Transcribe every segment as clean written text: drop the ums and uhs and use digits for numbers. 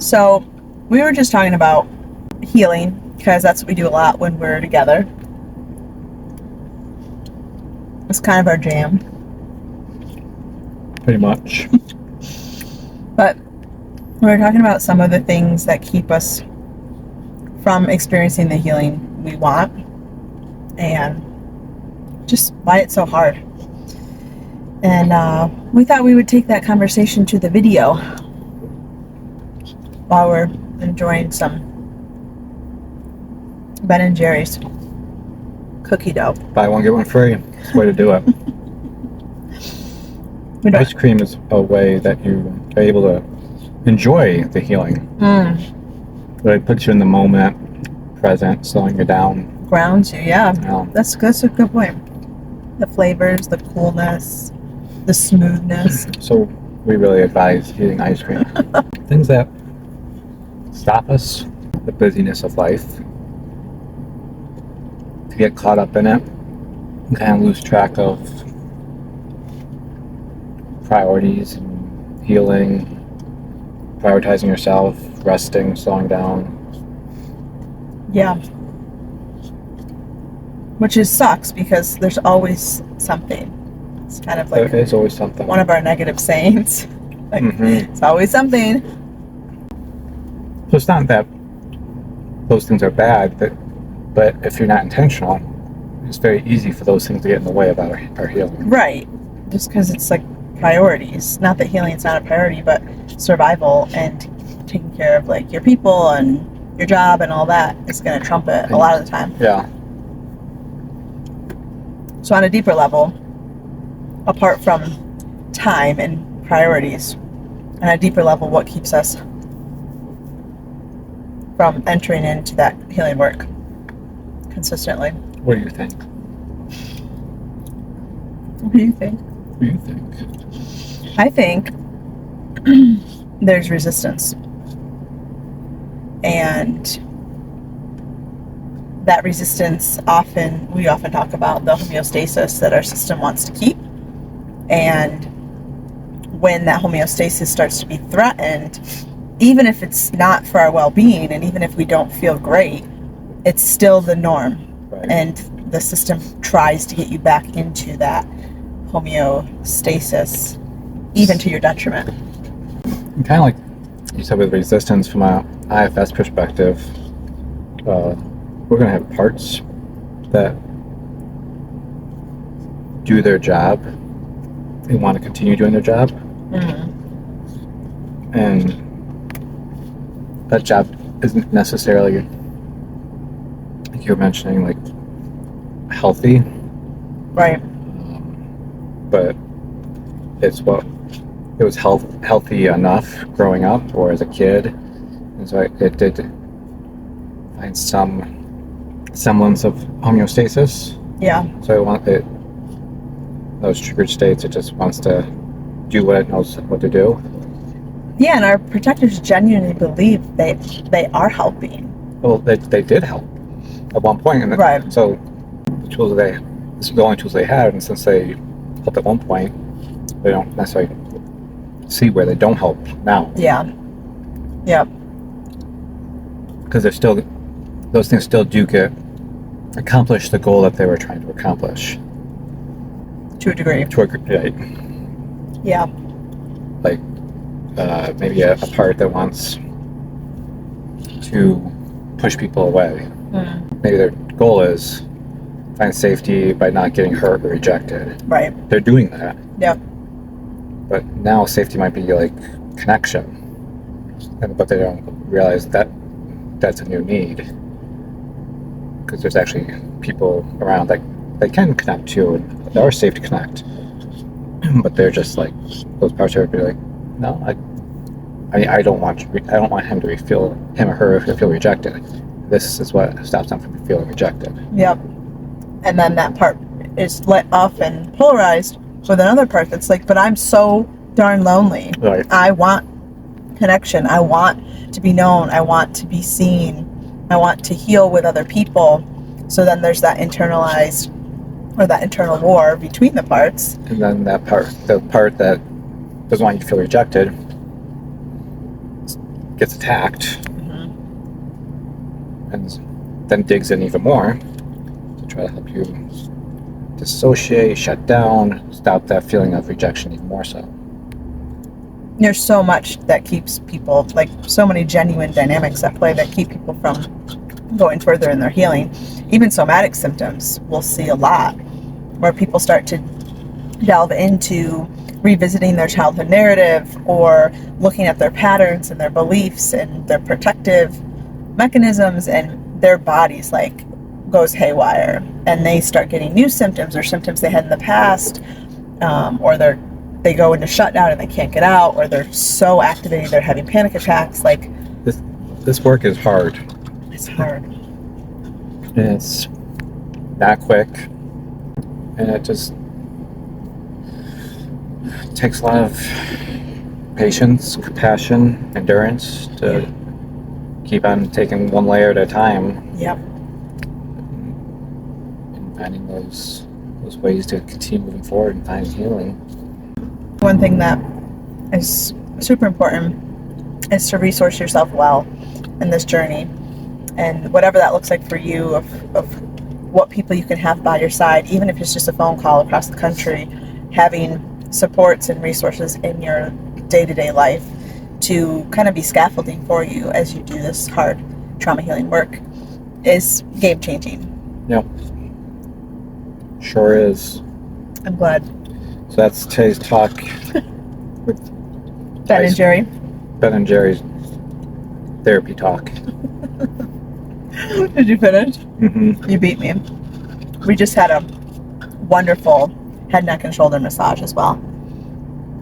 So we were just talking about healing because that's what we do a lot when we're together. It's kind of our jam. Pretty much. But we were talking about some of the things that keep us from experiencing the healing we want and just why it's so hard. And we thought we would take that conversation to the video while we're enjoying some Ben & Jerry's cookie dough. Buy one, get one free. That's the way to do it. Ice cream is a way that you are able to enjoy the healing. It puts you in the moment, present, slowing you down. Grounds you, yeah. That's a good point. The flavors, the coolness, the smoothness. So we really advise eating ice cream. Things that stop us, the busyness of life, to get caught up in it, and kind of lose track of priorities and healing, prioritizing yourself, resting, slowing down. Yeah. Which sucks because there's always something. It's kind of like there is always something. One of our negative sayings. It's always something. So it's not that those things are bad, but if you're not intentional, it's very easy for those things to get in the way of our healing. Right. Just because it's like priorities. Not that healing is not a priority, but survival and taking care of like your people and your job and all that is going to trump it a lot of the time. Yeah. So on a deeper level, apart from time and priorities, on a deeper level, what keeps us from entering into that healing work consistently? What do you think? What do you think? What do you think? I think there's resistance. And that resistance we often talk about the homeostasis that our system wants to keep. And when that homeostasis starts to be threatened, even if it's not for our well-being and even if we don't feel great, it's still the norm. Right. And the system tries to get you back into that homeostasis, even to your detriment. And kind of like you said with resistance, from an IFS perspective, we're going to have parts that do their job and want to continue doing their job. And that job isn't necessarily, like you were mentioning, like healthy. Right. But it was healthy enough growing up or as a kid, and so it did find some semblance of homeostasis. Yeah. So those triggered states, it just wants to do what it knows what to do. Yeah, and our protectors genuinely believe they are helping. Well, they did help at one point, and right. So the tools this is the only tools they had, and since they helped at one point, they don't necessarily see where they don't help now. Yeah. Yep. Because those things still do accomplish the goal that they were trying to accomplish. To a degree. Right. Yeah. Like maybe a part that wants to push people away. Maybe their goal is find safety by not getting hurt or rejected. Right. They're doing that. Yep. But now safety might be like connection, but they don't realize that that's a new need, because there's actually people around that they can connect to and they are safe to connect, but they're just like, those parts are be like, no, I don't want him or her to feel rejected. This is what stops them from feeling rejected. Yep. And then that part is let off and polarized with another part that's like, but I'm so darn lonely. Right. I want connection. I want to be known. I want to be seen. I want to heal with other people. So then there's that internalized or that internal war between the parts. And then the part that doesn't want you to feel rejected, gets attacked Mhm. and then digs in even more to try to help you dissociate, shut down, stop that feeling of rejection even more so. There's so much that keeps people, like so many genuine dynamics at play that keep people from going further in their healing. Even somatic symptoms, we'll see a lot where people start to delve into revisiting their childhood narrative or looking at their patterns and their beliefs and their protective mechanisms, and their bodies like goes haywire and they start getting new symptoms or symptoms they had in the past, or they go into shutdown and they can't get out, or they're so activated they're having panic attacks. Like this work is hard. It's hard. And it's not quick, and it just takes a lot of patience, compassion, endurance to keep on taking one layer at a time. Yep. And finding those ways to continue moving forward and find healing. One thing that is super important is to resource yourself well in this journey, and whatever that looks like for you, of what people you can have by your side, even if it's just a phone call across the country, having supports and resources in your day-to-day life to kind of be scaffolding for you as you do this hard trauma healing work is game-changing. Yep. Sure is. I'm glad. So that's today's talk with Ben and Jerry. Ben and Jerry's therapy talk. Did you finish? Mm-hmm. You beat me. We just had a wonderful head, neck, and shoulder massage as well.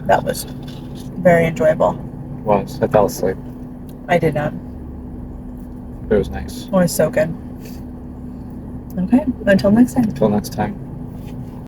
That was very enjoyable. It was. I fell asleep. I did not. It was nice. It was so good. Okay, until next time. Until next time.